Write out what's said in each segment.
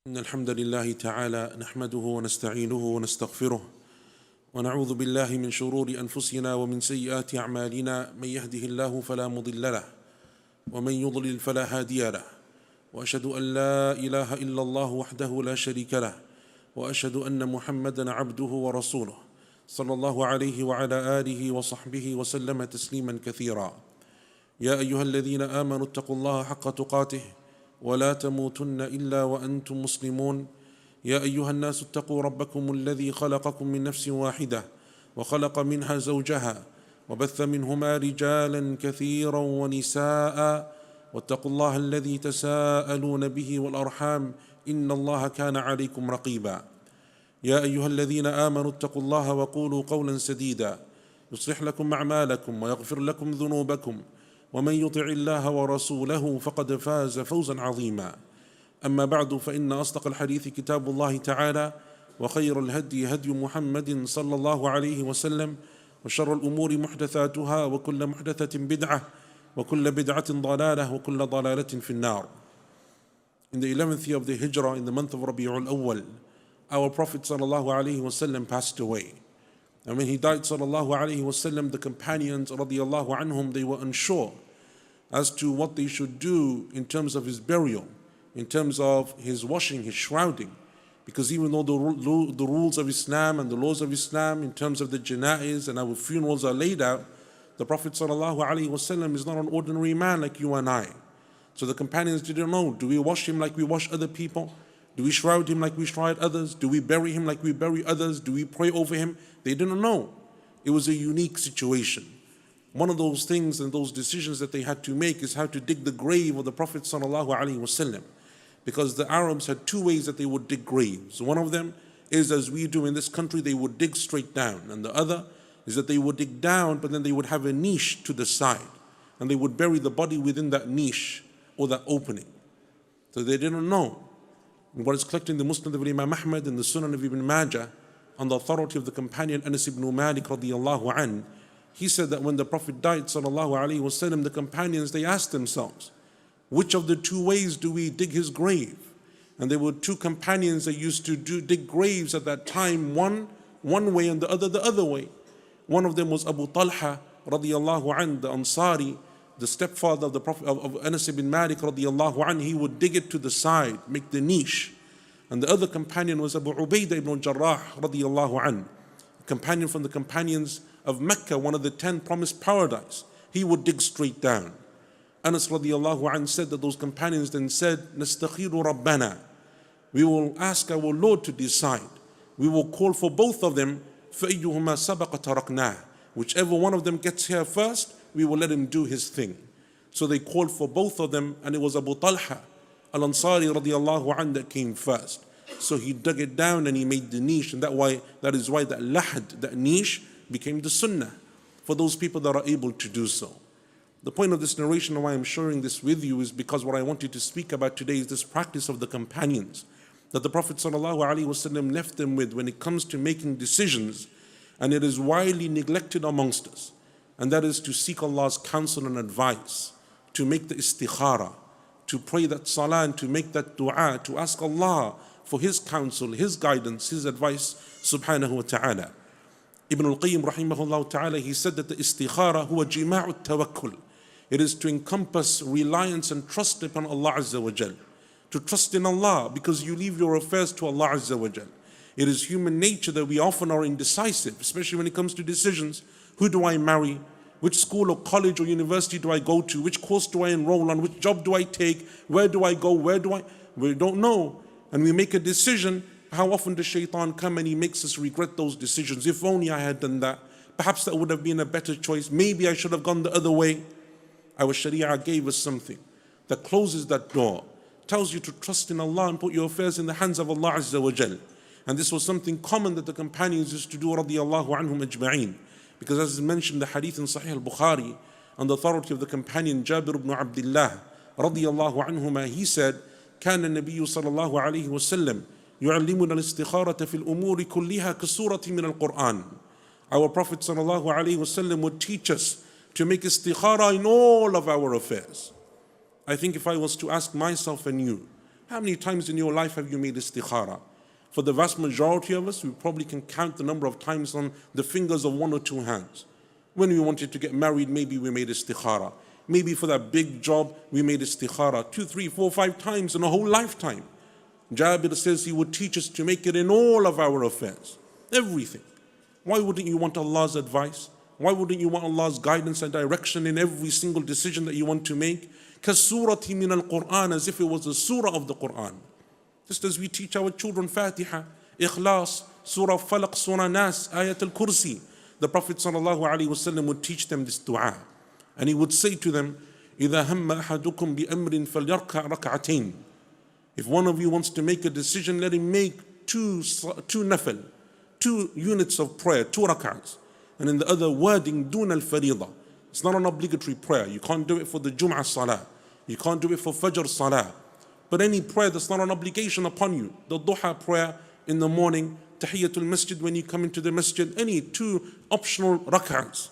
إن الحمد لله تعالى نحمده ونستعينه ونستغفره ونعوذ بالله من شرور أنفسنا ومن سيئات أعمالنا من يهده الله فلا مضل له ومن يضلل فلا هادي له وأشهد أن لا إله إلا الله وحده لا شريك له وأشهد أن محمدا عبده ورسوله صلى الله عليه وعلى آله وصحبه وسلم تسليما كثيرا. يا أيها الذين آمنوا اتقوا الله حق تقاته ولا تموتن إلا وأنتم مسلمون. يا أيها الناس اتقوا ربكم الذي خلقكم من نفس واحدة وخلق منها زوجها وبث منهما رجالا كثيرا ونساء واتقوا الله الذي تساءلون به والأرحام إن الله كان عليكم رقيبا. يا أيها الذين آمنوا اتقوا الله وقولوا قولا سديدا يصلح لكم أعمالكم ويغفر لكم ذنوبكم ومن يطع الله ورسوله فقد فاز فوزا عظيما. أما بعد فإن أصدق الحديث كتاب الله تعالى وخير الهدي هدي محمد صلى الله عليه وسلم وشر الأمور محدثاتها وكل محدثة بدعة وكل بدعة ضلالة وكل ضلالة في النار. In the 11th year of the Hijrah, in the month of Rabi'ul Awwal, our Prophet sallallahu alaihi wasallam passed away. And when he died sallallahu alaihi wasallam, the companions radiyallahu anhum, they were unsure as to what they should do in terms of his burial, in terms of his washing, his shrouding. Because even though the rules of Islam and the laws of Islam in terms of the janaiz and our funerals are laid out, the Prophet sallallahu alaihi wasallam is not an ordinary man like you and I. So the companions didn't know, do we wash him like we wash other people? Do we shroud him like we shroud others? Do we bury him like we bury others? Do we pray over him? They didn't know. It was a unique situation. One of those things and those decisions that they had to make is how to dig the grave of the Prophet sallallahu alaihi wasallam. Because the Arabs had two ways that they would dig graves. One of them is, as we do in this country, they would dig straight down. And the other is that they would dig down, but then they would have a niche to the side. And they would bury the body within that niche or that opening. So they didn't know. What is collected in the Musnad of Imam Ahmad and the Sunan of Ibn Majah on the authority of the companion Anas ibn Malik radiyallahu an, he said that when the Prophet died sallallahu alaihi wasallam, the companions, they asked themselves, which of the two ways do we dig his grave? And there were two companions that used to dig graves at that time, one way and the other way. One of them was Abu Talha radiyallahu an, the Ansari, the stepfather of the Prophet of Anas ibn Malik radiyallahu anh. He would dig it to the side, make the niche. And the other companion was Abu Ubaidah ibn Jarrah radiyallahu anh, a companion from the companions of Mecca, one of the 10 promised paradise. He would dig straight down. Anas radiyallahu anh said that those companions then said, Nastakhiru Rabbana, we will ask our Lord to decide. We will call for both of them, فَأَيُّهُمَا سَبَقَ تَرَكْنَاهُ, whichever one of them gets here first, we will let him do his thing. So they called for both of them, and it was Abu Talha al-Ansari radiyallahu anhu that came first. So he dug it down and he made the niche, and that is why that lahad, that niche, became the sunnah for those people that are able to do so. The point of this narration and why I'm sharing this with you is because what I wanted to speak about today is this practice of the companions that the Prophet sallallahu alaihi wasallam left them with when it comes to making decisions, and it is widely neglected amongst us. And that is to seek Allah's counsel and advice, to make the istikhara, to pray that salah and to make that dua, to ask Allah for His counsel, His guidance, His advice, subhanahu wa ta'ala. Ibn al-Qayyim rahimahullah ta'ala, he said that the istikhara huwa jima'u tawakkul. It is to encompass reliance and trust upon Allah Azza wa Jal. To trust in Allah because you leave your affairs to Allah Azza wa Jal. It is human nature that we often are indecisive, especially when it comes to decisions. Who do I marry? Which school or college or university do I go to? Which course do I enroll on? Which job do I take? Where do I go? We don't know. And we make a decision. How often does shaitan come and he makes us regret those decisions? If only I had done that. Perhaps that would have been a better choice. Maybe I should have gone the other way. Our Sharia gave us something that closes that door. Tells you to trust in Allah and put your affairs in the hands of Allah Azza wa Jal. And this was something common that the companions used to do radiyallahu anhum ajma'een. Because as is mentioned, the hadith in Sahih al-Bukhari, on the authority of the companion Jabir ibn Abdullah radiyallahu anhuma, he said, كان النبي صلى الله عليه وسلم يعلمنا الاستخارة في الأمور كلها كسورة من القرآن. Our Prophet صلى الله عليه وسلم would teach us to make istikhara in all of our affairs. I think if I was to ask myself and you, How many times in your life have you made istikhara? For the vast majority of us, we probably can count the number of times on the fingers of one or two hands. When we wanted to get married, maybe we made istikhara. Maybe for that big job, we made istikhara 2, 3, 4, 5 times in a whole lifetime. Jabir says he would teach us to make it in all of our affairs. Everything. Why wouldn't you want Allah's advice? Why wouldn't you want Allah's guidance and direction in every single decision that you want to make? كَالسُورَةِ مِنَ الْقُرْآنِ, as if it was a surah of the Qur'an. Just as we teach our children Fatiha, Ikhlas, Surah Falaq, Surah Nas, Ayat al-Kursi. The Prophet ﷺ would teach them this dua. And he would say to them, إِذَا هَمَّ أَحَدُكُمْ بِأَمْرٍ فَلْيَرْكَعْ رَكْعَتَيْنِ. If one of you wants to make a decision, let him make two nafil, 2 units of prayer, 2 rak'ahs. And in the other wording, دون الفريضة. It's not an obligatory prayer. You can't do it for the Jum'ah Salah. You can't do it for Fajr Salah. But any prayer that's not an obligation upon you, the Duha prayer in the morning, Tahiyatul Masjid when you come into the Masjid, any 2 optional rak'ahs.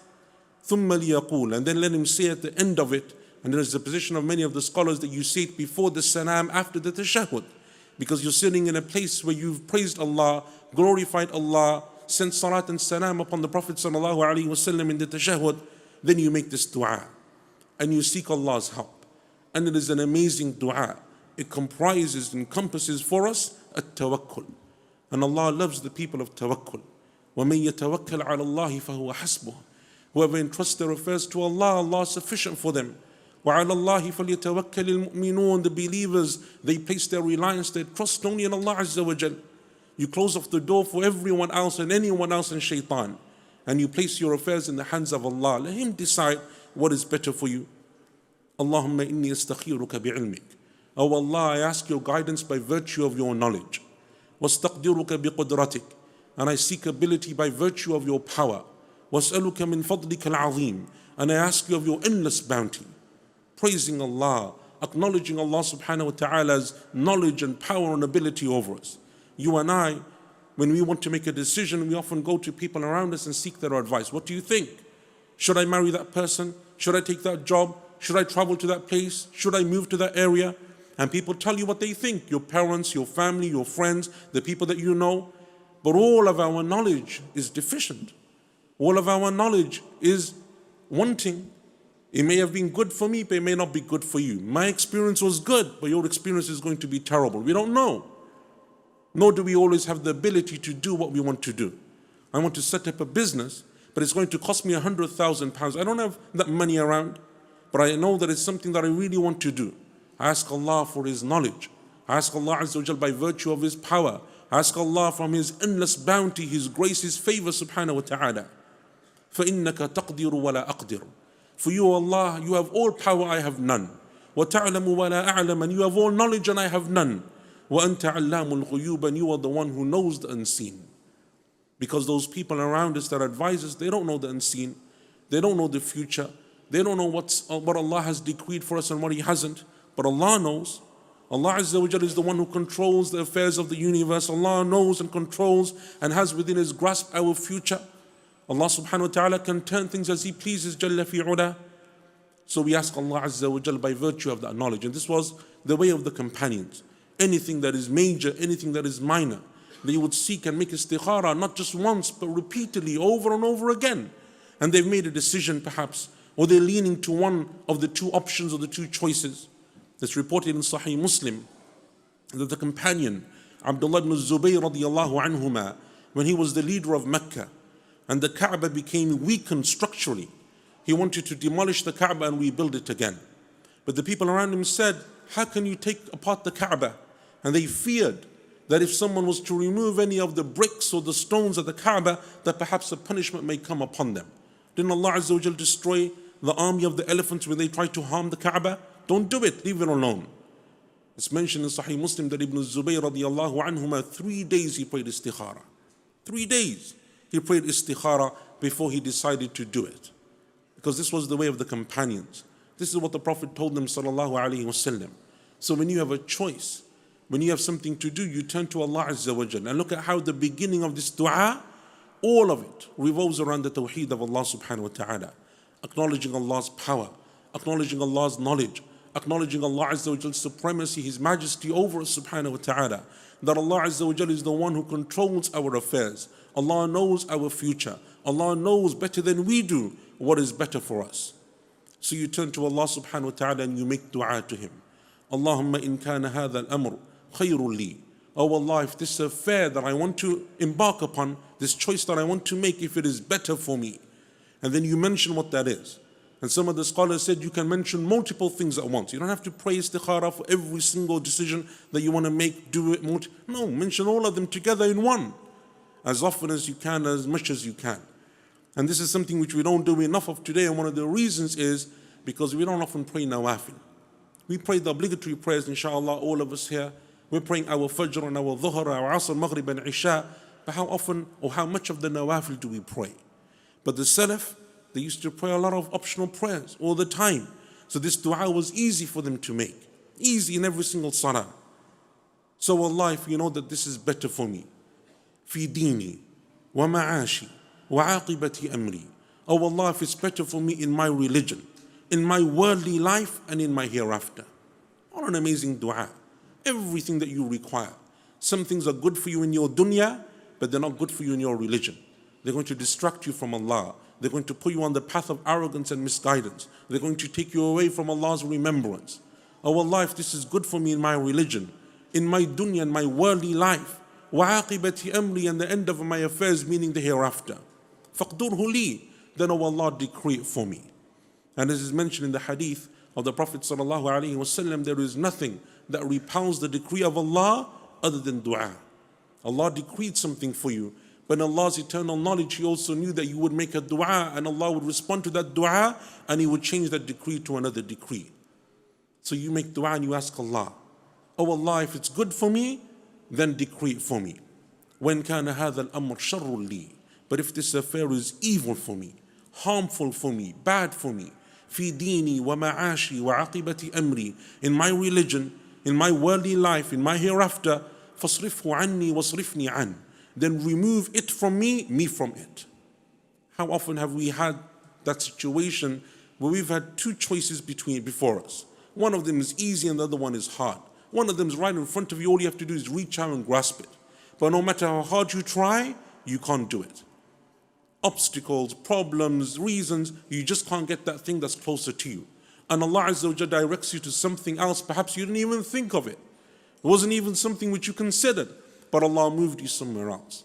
ثُمَّ لِيَقُولَ, and then let him say at the end of it, and there is the position of many of the scholars that you say it before the salam, after the tashahhud, because you're sitting in a place where you've praised Allah, glorified Allah, sent salat and salam upon the Prophet ﷺ in the tashahhud. Then you make this dua and you seek Allah's help. And it is an amazing dua. It encompasses for us at-tawakkul. And Allah loves the people of tawakkul. وَمَن يَتَوَكَّلْ عَلَى اللَّهِ فَهُوَ حَسْبُهُ. Whoever entrusts their affairs to Allah, Allah is sufficient for them. وَعَلَى اللَّهِ فَلْيَتَوَكَّلِ الْمُؤْمِنُونَ. The believers, they place their reliance, their trust only in Allah Azza wa Jal. You close off the door for everyone else and anyone else and shaitan. And you place your affairs in the hands of Allah. Let Him decide what is better for you. Allahumma inni astakhiruka bi'ilmik. Oh Allah, I ask your guidance by virtue of your knowledge. وَاسْتَقْدِرُكَ بِقُدْرَتِكَ. And I seek ability by virtue of your power. وَاسْأَلُكَ مِنْ فَضْلِكَ الْعَظِيمِ. And I ask you of your endless bounty. Praising Allah, acknowledging Allah subhanahu wa ta'ala's knowledge and power and ability over us. You and I, when we want to make a decision, we often go to people around us and seek their advice. What do you think? Should I marry that person? Should I take that job? Should I travel to that place? Should I move to that area? And people tell you what they think. Your parents, your family, your friends, the people that you know. But all of our knowledge is deficient. All of our knowledge is wanting. It may have been good for me, but it may not be good for you. My experience was good, but your experience is going to be terrible. We don't know. Nor do we always have the ability to do what we want to do. I want to set up a business, but it's going to cost me £100,000. I don't have that money around, but I know that it's something that I really want to do. I ask Allah for His knowledge. I ask Allah Azza wa Jal by virtue of His power. I ask Allah from His endless bounty, His grace, His favor subhanahu wa ta'ala. فَإِنَّكَ تَقْدِرُ وَلَا أَقْدِرُ. For you, Allah, you have all power, I have none. وَتَعْلَمُ وَلَا أَعْلَمُ. And you have all knowledge and I have none. وَأَنْتَ عَلَّامُ الْغُيُوبِ. And you are the one who knows the unseen. Because those people around us that advise us, they don't know the unseen. They don't know the future. They don't know what Allah has decreed for us and what He hasn't. But Allah knows. Allah Azza wa Jalla is the one who controls the affairs of the universe. Allah knows and controls and has within His grasp our future. Allah subhanahu wa ta'ala can turn things as He pleases, Jalla fi'ula. So we ask Allah Azza wa Jalla by virtue of that knowledge. And this was the way of the companions. Anything that is major, anything that is minor, they would seek and make istikhara, not just once, but repeatedly, over and over again. And they've made a decision perhaps, or they're leaning to one of the 2 options or the 2 choices. That's reported in Sahih Muslim, that the companion, Abdullah ibn Zubayr radiyallahu anhuma, when he was the leader of Mecca, and the Kaaba became weakened structurally, he wanted to demolish the Kaaba and rebuild it again. But the people around him said, how can you take apart the Kaaba? And they feared that if someone was to remove any of the bricks or the stones of the Kaaba, that perhaps a punishment may come upon them. Didn't Allah Azza wa Jal destroy the army of the elephants when they tried to harm the Kaaba? Don't do it, leave it alone. It's mentioned in Sahih Muslim that Ibn Zubayr radiyallahu anhuma, 3 days he prayed istikhara. 3 days he prayed istikhara before he decided to do it. Because this was the way of the companions. This is what the Prophet told them sallallahu alaihi wasallam. So when you have a choice, when you have something to do, you turn to Allah Azza wa Jal. And look at how the beginning of this dua, all of it revolves around the tawheed of Allah subhanahu wa ta'ala. Acknowledging Allah's power, acknowledging Allah's knowledge, acknowledging Allah Azza wa Jal's supremacy, His majesty over us subhanahu wa ta'ala, that Allah Azza wa Jal is the one who controls our affairs. Allah knows our future. Allah knows better than we do what is better for us. So you turn to Allah subhanahu wa ta'ala and you make dua to Him. Allahumma in kana hadha al-amr khayrun li. Oh Allah, if this affair that I want to embark upon, this choice that I want to make, if it is better for me. And then you mention what that is. And some of the scholars said you can mention multiple things at once. You don't have to pray istikhara for every single decision that you want to make, do it. No, mention all of them together in one. As often as you can, as much as you can. And this is something which we don't do enough of today, and one of the reasons is because we don't often pray nawafil. We pray the obligatory prayers, inshallah, all of us here. We're praying our fajr and our dhuhr, our asr, maghrib and isha. But how often or how much of the nawafil do we pray? But the salaf, they used to pray a lot of optional prayers all the time. So this dua was easy for them to make. Easy in every single salah. So Allah, if you know that this is better for me, fi dini wa ma'ashi wa aqibati amri. Oh Allah, if it's better for me in my religion, in my worldly life and in my hereafter. What an amazing dua. Everything that you require. Some things are good for you in your dunya, but they're not good for you in your religion. They're going to distract you from Allah. They're going to put you on the path of arrogance and misguidance. They're going to take you away from Allah's remembrance. Oh Allah, if this is good for me in my religion, in my dunya and my worldly life, وَعَاقِبَةِ أَمْرِي, and the end of my affairs, meaning the hereafter. فَقْدُرْهُ لِي, then oh Allah, decree it for me. And as is mentioned in the hadith of the Prophet ﷺ, there is nothing that repels the decree of Allah other than dua. Allah decreed something for you, but in Allah's eternal knowledge, He also knew that you would make a dua and Allah would respond to that dua and He would change that decree to another decree. So you make dua and you ask Allah, oh Allah, if it's good for me, then decree it for me. وَإِنْ كَانَ هَذَا الْأَمْرُ شَرٌّ لِي, but if this affair is evil for me, harmful for me, bad for me, في ديني ومعاشي وعاقبة أمري, in my religion, in my worldly life, in my hereafter, فاصرفه عني واصرفني عنه, then remove it from me from it. How often have we had that situation where we've had two choices before us? One of them is easy and the other one is hard. One of them is right in front of you, all you have to do is reach out and grasp it. But no matter how hard you try, you can't do it. Obstacles, problems, reasons, you just can't get that thing that's closer to you. And Allah Azza wa Jalla directs you to something else, perhaps you didn't even think of it. It wasn't even something which you considered, but Allah moved you somewhere else.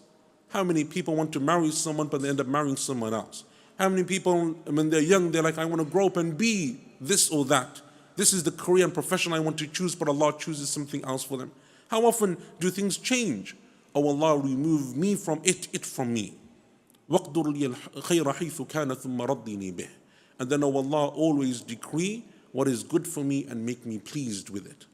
How many people want to marry someone but they end up marrying someone else? How many people, when they're young, they're like, I want to grow up and be this or that. This is the career and profession I want to choose, but Allah chooses something else for them. How often do things change? Oh Allah, remove me from it from me. وَقْدُرْ لِيَ الْخَيْرَ حَيْثُ كَانَ ثُمَّ رَدِّنِي بِهِ. And then, oh Allah, always decree what is good for me and make me pleased with it.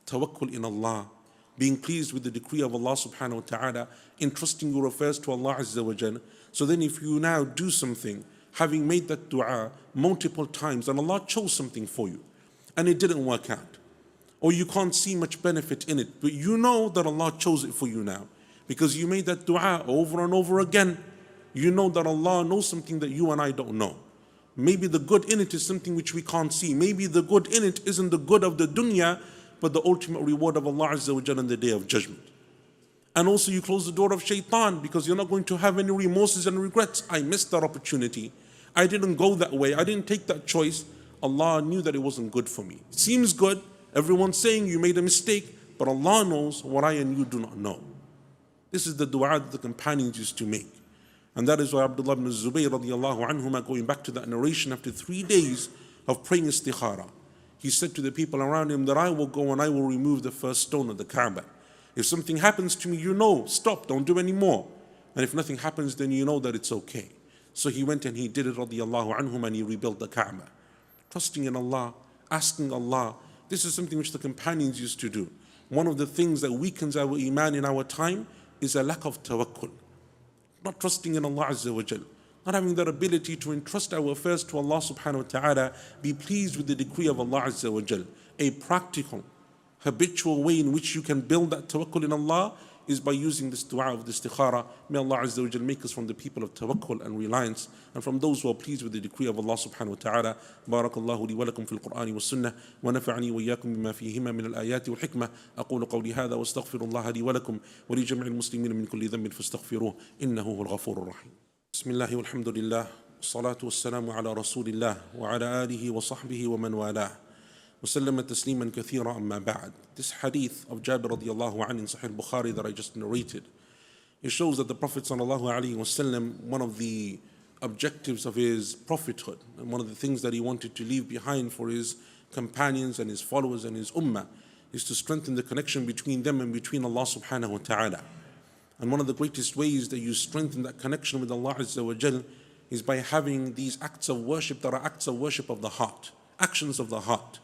Tawakkul in Allah, being pleased with the decree of Allah subhanahu wa ta'ala, entrusting your affairs to Allah Azza wa Jalla. So then if you now do something, having made that dua multiple times, and Allah chose something for you, and it didn't work out, or you can't see much benefit in it, but you know that Allah chose it for you now, because you made that dua over and over again. You know that Allah knows something that you and I don't know. Maybe the good in it is something which we can't see. Maybe the good in it isn't the good of the dunya, but the ultimate reward of Allah Azza wa Jalla on the Day of Judgment. And also you close the door of shaitan, because you're not going to have any remorses and regrets. I missed that opportunity. I didn't go that way. I didn't take that choice. Allah knew that it wasn't good for me. It seems good. Everyone's saying you made a mistake, but Allah knows what I and you do not know. This is the dua that the companions used to make. And that is why Abdullah ibn Zubayr radiallahu anhuma, going back to that narration, after 3 days of praying istikhara, he said to the people around him that I will go and I will remove the first stone of the Kaaba. If something happens to me, you know, stop, don't do any more. And if nothing happens, then you know that it's okay. So he went and he did it radiallahu anhum, and he rebuilt the Kaaba. Trusting in Allah, asking Allah. This is something which the companions used to do. One of the things that weakens our iman in our time is a lack of tawakkul. Not trusting in Allah Azza wa Jal, not having that ability to entrust our affairs to Allah subhanahu wa ta'ala, be pleased with the decree of Allah Azza wa Jal. A practical, habitual way in which you can build that tawakkul in Allah is by using this dua of the istikhara. May Allah Azza wa Jal make us from the people of tawakkul and reliance, and from those who are pleased with the decree of Allah subhanahu wa ta'ala. Barakallahu li wa lakum fil Qur'ani wa sunnah, wa nafa'ani wa iyyakum bima fihima min al-ayati wal hikmah. Aqulu qawli hadha wa astaghfirullaha li wa lakum wa li jami'il muslimin min kulli dhanbin fastaghfiruhu innahu huwal ghafurur rahim. Bismillah walhamdulillah, salatu wassalamu ala rasulillah wa ala alihi wa sahbihi wa man walah. وسلم تسليما كثيرا أما بعد. This hadith of Jabir radiallahu anhu in Sahih Bukhari that I just narrated, it shows that the Prophet sallallahu alaihi wasallam, one of the objectives of his prophethood and one of the things that he wanted to leave behind for his companions and his followers and his ummah is to strengthen the connection between them and between Allah subhanahu wa ta'ala. And one of the greatest ways that you strengthen that connection with Allah Azza wa Jal is by having these acts of worship that are acts of worship of the heart, actions of the heart.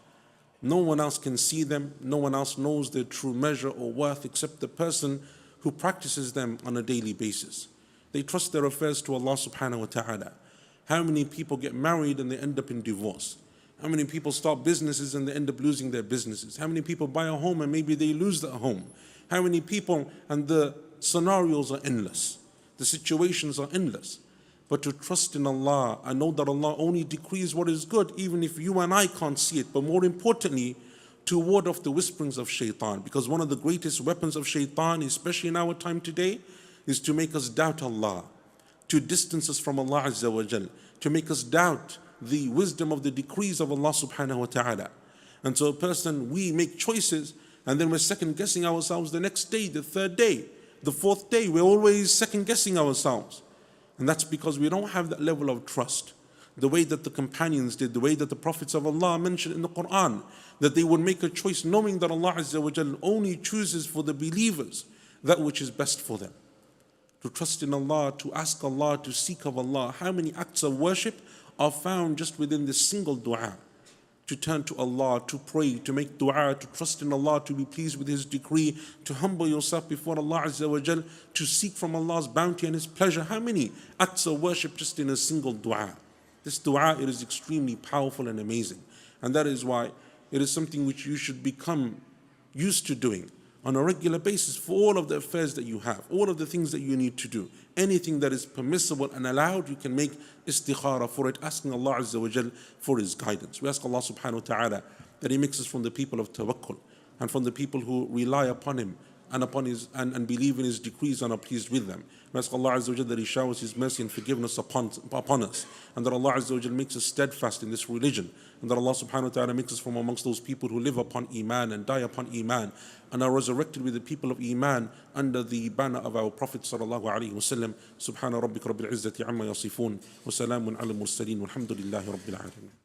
No one else can see them, no one else knows their true measure or worth except the person who practices them on a daily basis. They trust their affairs to Allah subhanahu wa ta'ala. How many people get married and they end up in divorce? How many people start businesses and they end up losing their businesses? How many people buy a home and maybe they lose their home? How many people, and the scenarios are endless. The situations are endless. But to trust in Allah and know that Allah only decrees what is good, even if you and I can't see it. But more importantly, to ward off the whisperings of shaitan. Because one of the greatest weapons of shaitan, especially in our time today, is to make us doubt Allah, to distance us from Allah Azza wa Jal, to make us doubt the wisdom of the decrees of Allah subhanahu wa ta'ala. And so we make choices and then we're second guessing ourselves the next day, the third day, the fourth day. We're always second guessing ourselves. And that's because we don't have that level of trust. The way that the companions did, the way that the prophets of Allah mentioned in the Qur'an, that they would make a choice knowing that Allah Azza wa Jal only chooses for the believers that which is best for them. To trust in Allah, to ask Allah, to seek of Allah. How many acts of worship are found just within this single dua? To turn to Allah, to pray, to make dua, to trust in Allah, to be pleased with His decree, to humble yourself before Allah Azza wa Jal, to seek from Allah's bounty and His pleasure. How many acts of worship just in a single dua? This dua, it is extremely powerful and amazing. And that is why it is something which you should become used to doing on a regular basis for all of the affairs that you have, all of the things that you need to do. Anything that is permissible and allowed, you can make istikhara for it, asking Allah Azza wa Jal for His guidance. We ask Allah subhanahu wa ta'ala that He makes us from the people of tawakkul and from the people who rely upon Him and upon His and believe in His decrees and are pleased with them. We ask Allah Azza wa Jal that He showers His mercy and forgiveness upon us, and that Allah Azza wa Jal makes us steadfast in this religion, and that Allah subhanahu wa ta'ala makes us from amongst those people who live upon Iman and die upon Iman and are resurrected with the people of Iman under the banner of our Prophet sallallahu alaihi wasallam. Subhana rabbika rabbil izzati amma yasifun wa salamun ala al-mursaleen walhamdulillahi rabbil alamin.